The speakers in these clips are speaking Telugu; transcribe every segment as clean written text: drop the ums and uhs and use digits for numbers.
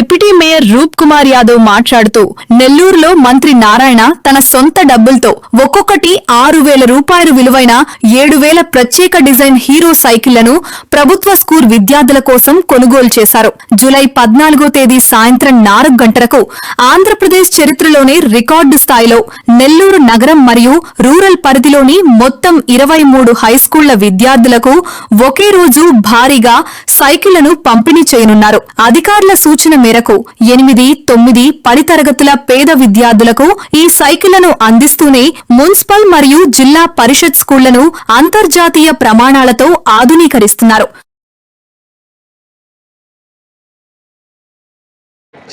డిప్యూటీ మేయర్ రూప్ కుమార్ యాదవ్ మాట్లాడుతూ నెల్లూరులో మంత్రి నారాయణ తన సొంత డబ్బులతో ఒక్కొక్కటి 6,000 రూపాయలు విలువైన 7,000 ప్రత్యేక డిజైన్ హీరో సైకిళ్లను ప్రభుత్వ స్కూల్ విద్యార్థుల కోసం కొనుగోలు చేశారు. జూలై 14వ తేదీ సాయంత్రం 4 గంటలకు ఆంధ్రప్రదేశ్ చరిత్రలోనే రికార్డు స్థాయిలో నెల్లూరు నగరం మరియు రూరల్ పరిధిలోని మొత్తం 23 హైస్కూళ్ల విద్యార్థులకు ఒకే రోజు భారీగా సైకిళ్లను పంపిణీ చేయనున్నారు. అధికారుల సూచన మేరకు 8, 9, 10 తరగతుల పేద విద్యార్థులకు ఈ సైకిళ్లను అందిస్తూనే మున్సిపల్ మరియు జిల్లా పరిషత్ స్కూళ్లను అంతర్జాతీయ ప్రమాణాలతో ఆధునీకరిస్తున్నారు.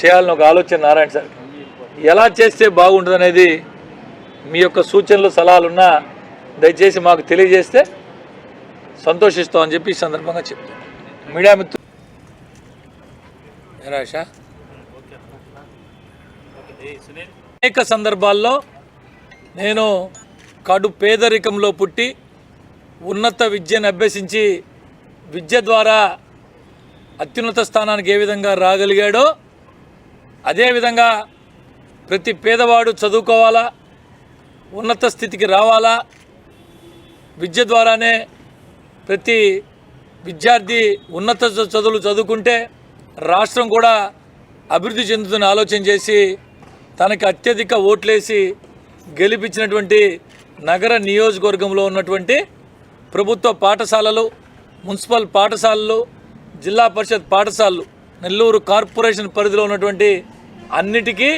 చేయాలని ఒక ఆలోచన నారాయణ సార్ ఎలా చేస్తే బాగుంటుందనేది మీ యొక్క సూచనలు సలహాలున్నా దయచేసి మాకు తెలియజేస్తే సంతోషిస్తామని చెప్పి ఈ సందర్భంగా చెప్తాను. మీడియా మిత్రులు అనేక సందర్భాల్లో నేను కడు పేదరికంలో పుట్టి ఉన్నత విద్యను అభ్యసించి విద్య ద్వారా అత్యున్నత స్థానానికి ఏ విధంగా రాగలిగాడో అదేవిధంగా ప్రతి పేదవాడు చదువుకోవాలా, ఉన్నత స్థితికి రావాలా, విద్య ద్వారానే ప్రతి విద్యార్థి ఉన్నత చదువులు చదువుకుంటే రాష్ట్రం కూడా అభివృద్ధి చెందుతున్న ఆలోచన చేసి తనకి అత్యధిక ఓట్లేసి గెలిపించినటువంటి నగర నియోజకవర్గంలో ఉన్నటువంటి ప్రభుత్వ పాఠశాలలు, మున్సిపల్ పాఠశాలలు, జిల్లా పరిషత్ పాఠశాలలు, నెల్లూరు కార్పొరేషన్ పరిధిలో ఉన్నటువంటి అన్నిటికీ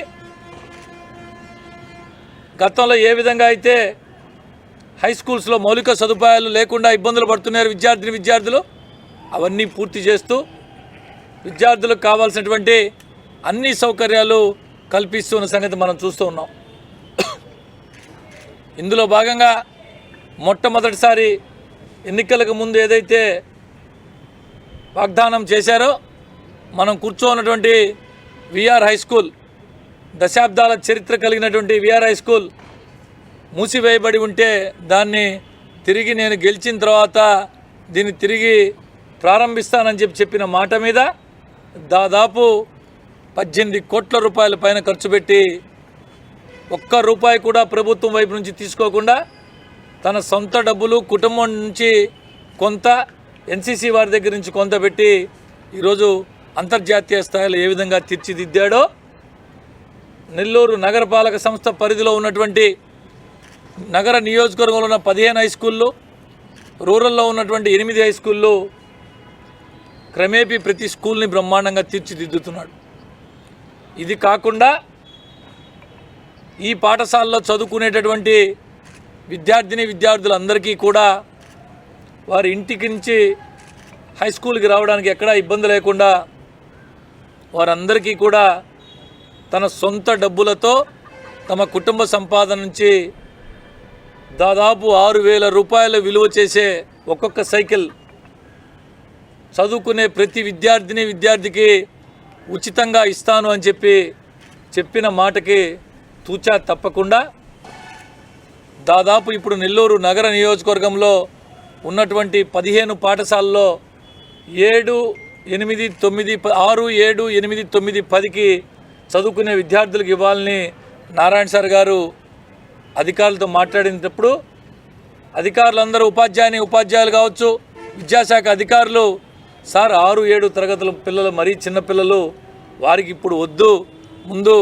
గతంలో ఏ విధంగా అయితే హై స్కూల్స్లో మౌలిక సదుపాయాలు లేకుండా ఇబ్బందులు పడుతున్నారు విద్యార్థులు అవన్నీ పూర్తి చేస్తూ విద్యార్థులకు కావాల్సినటువంటి అన్ని సౌకర్యాలు కల్పిస్తున్న సంగతి మనం చూస్తూ ఉన్నాం. ఇందులో భాగంగా మొట్టమొదటిసారి ఎన్నికలకు ముందు ఏదైతే వాగ్దానం చేశారో మనం కూర్చోన్నటువంటి విఆర్ హై స్కూల్, దశాబ్దాల చరిత్ర కలిగినటువంటి విఆర్ హై స్కూల్ మూసివేయబడి ఉంటే దాన్ని తిరిగి నేను గెలిచిన తర్వాత దీన్ని తిరిగి ప్రారంభిస్తానని చెప్పిన మాట మీద దాదాపు 18 కోట్ల రూపాయల పైన ఖర్చు పెట్టి ఒక్క రూపాయి కూడా ప్రభుత్వం వైపు నుంచి తీసుకోకుండా తన సొంత డబ్బులు కుటుంబం నుంచి కొంత, ఎన్సీసీ వారి దగ్గర నుంచి కొంత పెట్టి ఈరోజు అంతర్జాతీయ స్థాయిలో ఏ విధంగా తీర్చిదిద్దాడో నెల్లూరు నగరపాలక సంస్థ పరిధిలో ఉన్నటువంటి నగర నియోజకవర్గంలో ఉన్న 15 హై స్కూళ్ళు, రూరల్లో ఉన్నటువంటి 8 హై స్కూళ్ళు క్రమేపీ ప్రతి స్కూల్ని బ్రహ్మాండంగా తీర్చిదిద్దుతున్నాడు. ఇది కాకుండా ఈ పాఠశాలలో చదువుకునేటటువంటి విద్యార్థులందరికీ కూడా వారి ఇంటికి నుంచి హై స్కూల్కి రావడానికి ఎక్కడా ఇబ్బంది లేకుండా వారందరికీ కూడా తన సొంత డబ్బులతో తమ కుటుంబ సంపాదన నుంచి దాదాపు 6,000 రూపాయలు విలువ చేసే ఒక్కొక్క సైకిల్ చదువుకునే ప్రతి విద్యార్థికి ఉచితంగా ఇస్తాను అని చెప్పిన మాటకి తూచా తప్పకుండా దాదాపు ఇప్పుడు నెల్లూరు నగర నియోజకవర్గంలో ఉన్నటువంటి 15 పాఠశాలలో 7, 8, 9, 6, 7, 8, 9, 10కి చదువుకునే విద్యార్థులకు ఇవ్వాలని నారాయణ సార్ గారు అధికారులతో మాట్లాడినప్పుడు అధికారులందరూ ఉపాధ్యాయులు కావచ్చు, విద్యాశాఖ అధికారులు సార్ 6, 7 తరగతుల పిల్లలు మరీ చిన్నపిల్లలు వారికి ఇప్పుడు వద్దు, ముందు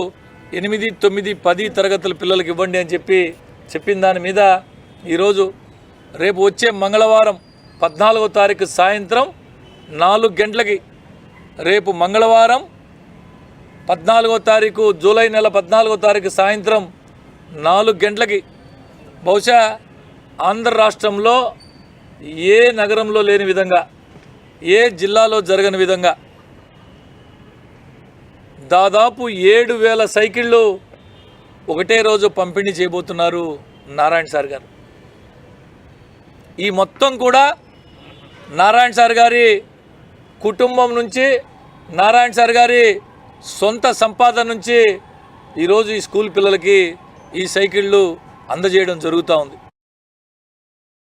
8, 9, 10 తరగతుల పిల్లలకి ఇవ్వండి అని చెప్పిన దాని మీద ఈరోజు రేపు వచ్చే మంగళవారం 14వ తారీఖు సాయంత్రం 4 గంటలకి, రేపు మంగళవారం 14వ తారీఖు జూలై నెల 14వ తారీఖు సాయంత్రం 4 గంటలకి బహుశా ఆంధ్ర రాష్ట్రంలో ఏ నగరంలో లేని విధంగా, ఏ జిల్లాలో జరగని విధంగా దాదాపు 7,000 సైకిళ్ళు ఒకటే రోజు పంపిణీ చేయబోతున్నారు నారాయణ సార్ గారు. ఈ మొత్తం కూడా నారాయణ సార్ గారి కుటుంబం నుంచి, నారాయణ సార్ గారి సొంత సంపాదన నుంచి ఈరోజు ఈ స్కూల్ పిల్లలకి ఈ సైకిళ్ళు అందజేయడం జరుగుతూ ఉంది.